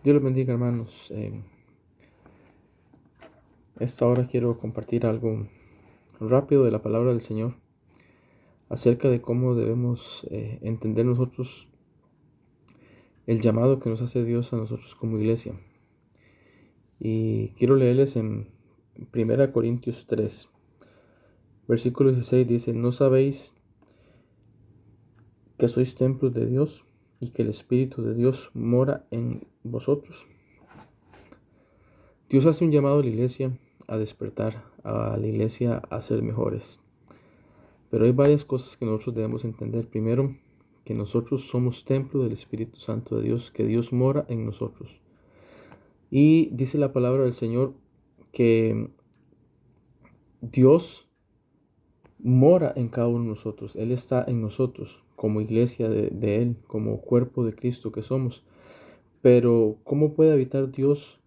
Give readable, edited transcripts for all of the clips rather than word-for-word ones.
Dios los bendiga, hermanos. Esta hora quiero compartir algo rápido de la palabra del Señor acerca de cómo debemos entender nosotros el llamado que nos hace Dios a nosotros como iglesia. Y quiero leerles en 1 Corintios 3, versículo 16 dice: ¿No sabéis que sois templos de Dios y que el Espíritu de Dios mora en vosotros? Dios hace un llamado a la iglesia a despertar, a la iglesia a ser mejores. Pero hay varias cosas que nosotros debemos entender. Primero, que nosotros somos templo del Espíritu Santo de Dios, que Dios mora en nosotros. Y dice la palabra del Señor que Dios mora en cada uno de nosotros. Él está en nosotros como iglesia de Él, como cuerpo de Cristo que somos. Pero ¿cómo puede habitar Dios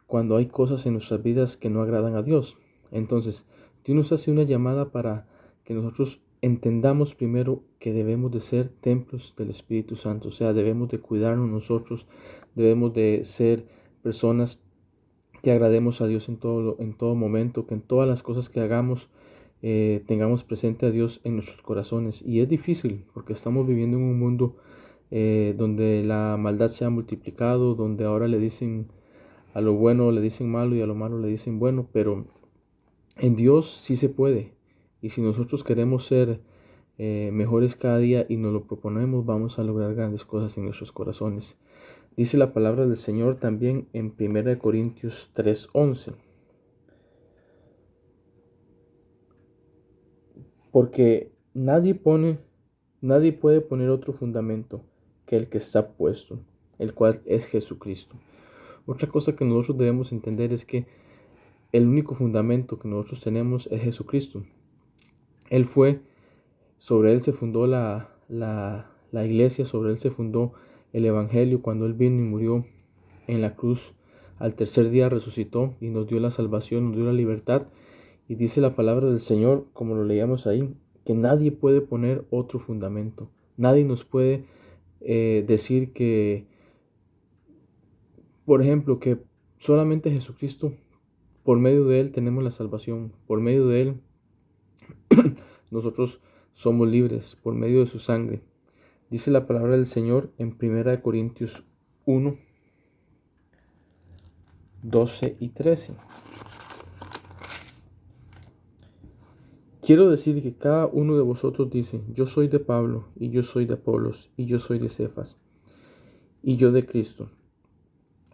cuando hay cosas en nuestras vidas que no agradan a Dios? Entonces, Dios nos hace una llamada para que nosotros entendamos primero que debemos de ser templos del Espíritu Santo, o sea, debemos de cuidarnos nosotros, debemos de ser personas que agrademos a Dios en todo momento, que en todas las cosas que hagamos tengamos presente a Dios en nuestros corazones. Y es difícil porque estamos viviendo en un mundo donde la maldad se ha multiplicado, donde ahora le dicen a lo bueno le dicen malo y a lo malo le dicen bueno, pero en Dios sí se puede. Y si nosotros queremos ser mejores cada día y nos lo proponemos, vamos a lograr grandes cosas en nuestros corazones. Dice la palabra del Señor también en 1 Corintios 3:11. Porque nadie puede poner otro fundamento que el que está puesto, el cual es Jesucristo. Otra cosa que nosotros debemos entender es que el único fundamento que nosotros tenemos es Jesucristo. Sobre Él se fundó la iglesia, sobre Él se fundó el Evangelio cuando Él vino y murió en la cruz. Al tercer día resucitó y nos dio la salvación, nos dio la libertad. Y dice la palabra del Señor, como lo leíamos ahí, que nadie puede poner otro fundamento. Nadie nos puede decir que, por ejemplo, que solamente Jesucristo, por medio de Él tenemos la salvación. Por medio de Él nosotros somos libres, por medio de su sangre. Dice la palabra del Señor en 1 Corintios 1, 12 y 13. Quiero decir que cada uno de vosotros dice: yo soy de Pablo, y yo soy de Apolos, y yo soy de Cefas, y yo de Cristo.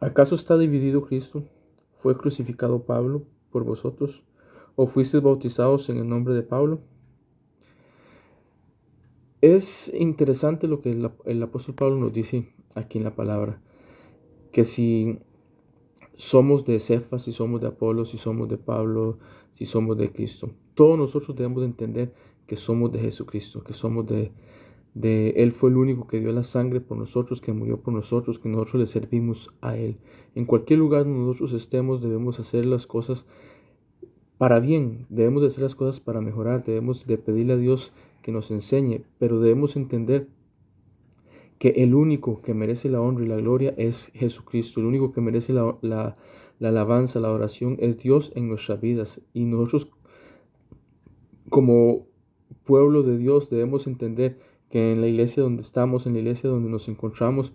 ¿Acaso está dividido Cristo? ¿Fue crucificado Pablo por vosotros? ¿O fuisteis bautizados en el nombre de Pablo? Es interesante lo que el apóstol Pablo nos dice aquí en la palabra, que si somos de Cefas, si somos de Apolos, si somos de Pablo, si somos de Cristo, todos nosotros debemos de entender que somos de Jesucristo, que somos de Él. Fue el único que dio la sangre por nosotros, que murió por nosotros, que nosotros le servimos a Él. En cualquier lugar donde nosotros estemos, debemos hacer las cosas para bien, debemos de hacer las cosas para mejorar, debemos de pedirle a Dios que nos enseñe, pero debemos entender que el único que merece la honra y la gloria es Jesucristo. El único que merece la alabanza, la oración es Dios en nuestras vidas. Y nosotros como pueblo de Dios debemos entender que en la iglesia donde estamos, en la iglesia donde nos encontramos,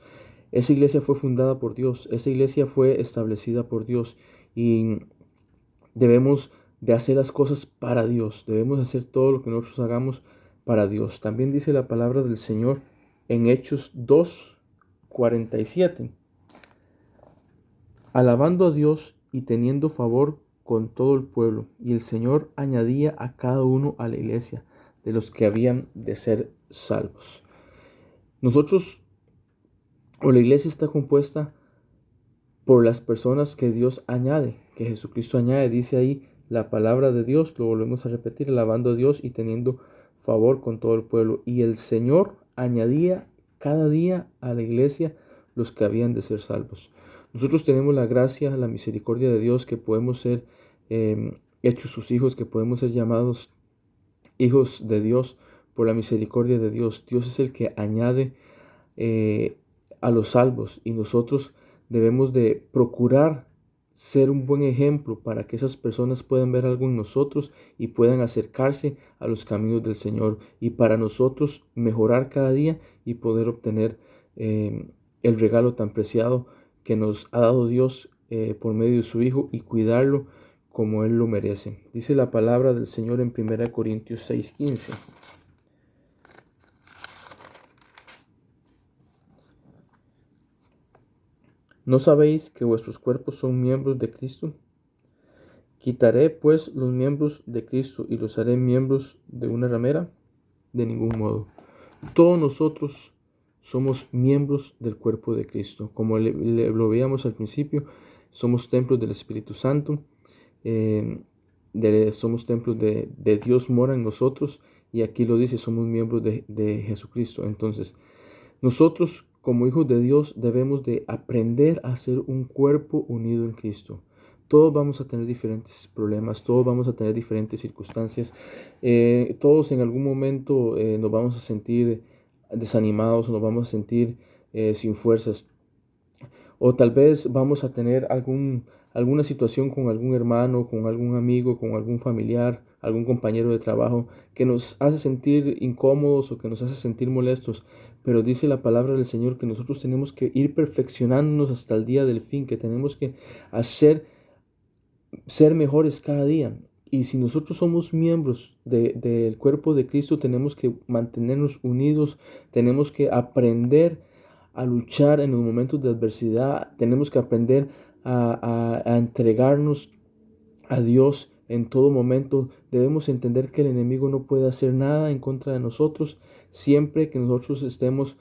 esa iglesia fue fundada por Dios, esa iglesia fue establecida por Dios y debemos de hacer las cosas para Dios, debemos hacer todo lo que nosotros hagamos para Dios. También dice la palabra del Señor en Hechos 2:47, alabando a Dios y teniendo favor con todo el pueblo, y el Señor añadía a cada uno a la iglesia de los que habían de ser salvos. Nosotros, o la iglesia está compuesta por las personas que Dios añade, que Jesucristo añade. Dice ahí la palabra de Dios, lo volvemos a repetir, alabando a Dios y teniendo favor con todo el pueblo. Y el Señor añadía cada día a la iglesia los que habían de ser salvos. Nosotros tenemos la gracia, la misericordia de Dios, que podemos ser hechos sus hijos, que podemos ser llamados hijos de Dios por la misericordia de Dios. Dios es el que añade a los salvos, y nosotros debemos de procurar ser un buen ejemplo para que esas personas puedan ver algo en nosotros y puedan acercarse a los caminos del Señor, y para nosotros mejorar cada día y poder obtener eh, el regalo tan preciado que nos ha dado Dios por medio de su Hijo, y cuidarlo como Él lo merece. Dice la palabra del Señor en 1 Corintios 6:15. ¿No sabéis que vuestros cuerpos son miembros de Cristo? ¿Quitaré pues los miembros de Cristo y los haré miembros de una ramera? De ningún modo. Todos nosotros somos miembros del cuerpo de Cristo. Como lo veíamos al principio, somos templos del Espíritu Santo, eh, somos templos de Dios mora en nosotros, y aquí lo dice, somos miembros de Jesucristo. Entonces, nosotros como hijos de Dios debemos de aprender a ser un cuerpo unido en Cristo. Todos vamos a tener diferentes problemas, todos vamos a tener diferentes circunstancias, todos en algún momento nos vamos a sentir desanimados, nos vamos a sentir sin fuerzas, o tal vez vamos a tener alguna situación con algún hermano, con algún amigo, con algún familiar, algún compañero de trabajo que nos hace sentir incómodos o que nos hace sentir molestos. Pero dice la palabra del Señor que nosotros tenemos que ir perfeccionándonos hasta el día del fin, que tenemos que ser mejores cada día. Y si nosotros somos miembros del cuerpo de Cristo, tenemos que mantenernos unidos, tenemos que aprender a luchar en los momentos de adversidad, tenemos que aprender a entregarnos a Dios en todo momento. Debemos entender que el enemigo no puede hacer nada en contra de nosotros siempre que nosotros estemos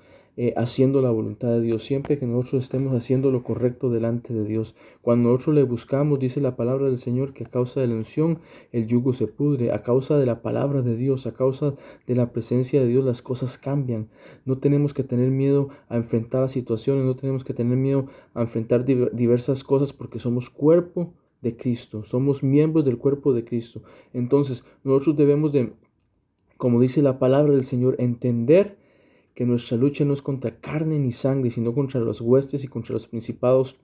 haciendo la voluntad de Dios, siempre que nosotros estemos haciendo lo correcto delante de Dios. Cuando nosotros le buscamos, dice la palabra del Señor que a causa de la unción el yugo se pudre, a causa de la palabra de Dios, a causa de la presencia de Dios, las cosas cambian. No tenemos que tener miedo a enfrentar las situaciones, no tenemos que tener miedo a enfrentar diversas cosas, porque somos cuerpo de Cristo, somos miembros del cuerpo de Cristo. Entonces nosotros debemos de, como dice la palabra del Señor, entender que nuestra lucha no es contra carne ni sangre, sino contra los huestes y contra los principados,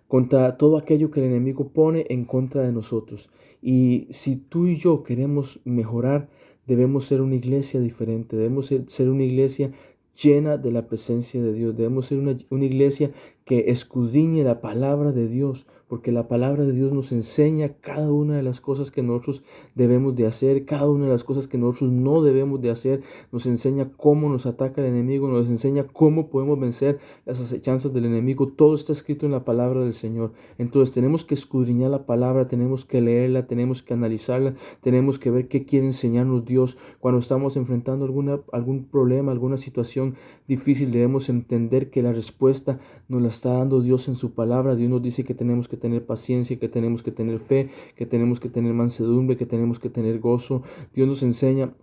contra todo aquello que el enemigo pone en contra de nosotros. Y si tú y yo queremos mejorar, debemos ser una iglesia diferente, debemos ser una iglesia llena de la presencia de Dios, debemos ser una iglesia que escudriñe la palabra de Dios, porque la palabra de Dios nos enseña cada una de las cosas que nosotros debemos de hacer, cada una de las cosas que nosotros no debemos de hacer, nos enseña cómo nos ataca el enemigo, nos enseña cómo podemos vencer las acechanzas del enemigo. Todo está escrito en la palabra del Señor. Entonces tenemos que escudriñar la palabra, tenemos que leerla, tenemos que analizarla, tenemos que ver qué quiere enseñarnos Dios. Cuando estamos enfrentando algún problema, alguna situación difícil, debemos entender que la respuesta nos la está dando Dios en su palabra. Dios nos dice que tenemos que tener paciencia, que tenemos que tener fe, que tenemos que tener mansedumbre, que tenemos que tener gozo. Dios nos enseña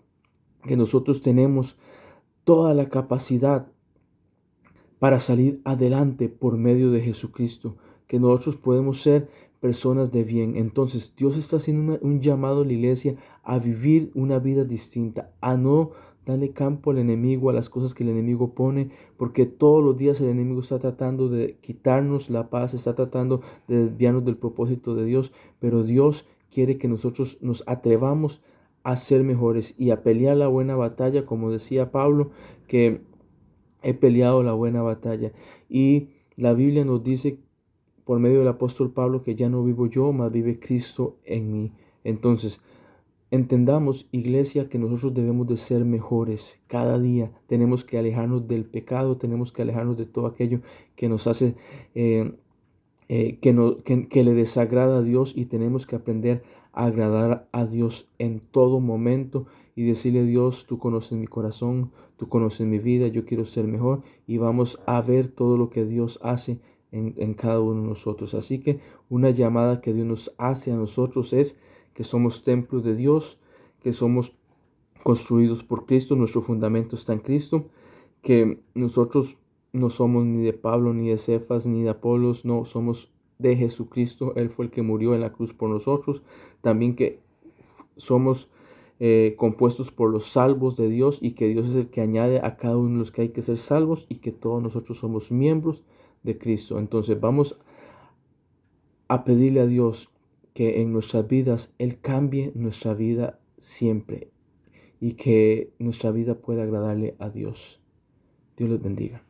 que nosotros tenemos toda la capacidad para salir adelante por medio de Jesucristo, que nosotros podemos ser personas de bien. Entonces Dios está haciendo un llamado a la iglesia a vivir una vida distinta, a no darle campo al enemigo, a las cosas que el enemigo pone, porque todos los días el enemigo está tratando de quitarnos la paz, está tratando de desviarnos del propósito de Dios, pero Dios quiere que nosotros nos atrevamos a ser mejores y a pelear la buena batalla, como decía Pablo, que he peleado la buena batalla. Y la Biblia nos dice por medio del apóstol Pablo que ya no vivo yo, mas vive Cristo en mí. Entonces, entendamos, iglesia, que nosotros debemos de ser mejores cada día. Tenemos que alejarnos del pecado, tenemos que alejarnos de todo aquello que nos hace, que le desagrada a Dios, y tenemos que aprender a agradar a Dios en todo momento y decirle: Dios, tú conoces mi corazón, tú conoces mi vida, yo quiero ser mejor, y vamos a ver todo lo que Dios hace en cada uno de nosotros. Así que una llamada que Dios nos hace a nosotros es que somos templos de Dios, que somos construidos por Cristo, nuestro fundamento está en Cristo, que nosotros no somos ni de Pablo, ni de Cefas, ni de Apolos, no, somos de Jesucristo. Él fue el que murió en la cruz por nosotros. También que somos compuestos por los salvos de Dios, y que Dios es el que añade a cada uno de los que hay que ser salvos, y que todos nosotros somos miembros de Cristo. Entonces vamos a pedirle a Dios que en nuestras vidas Él cambie nuestra vida siempre y que nuestra vida pueda agradarle a Dios. Dios les bendiga.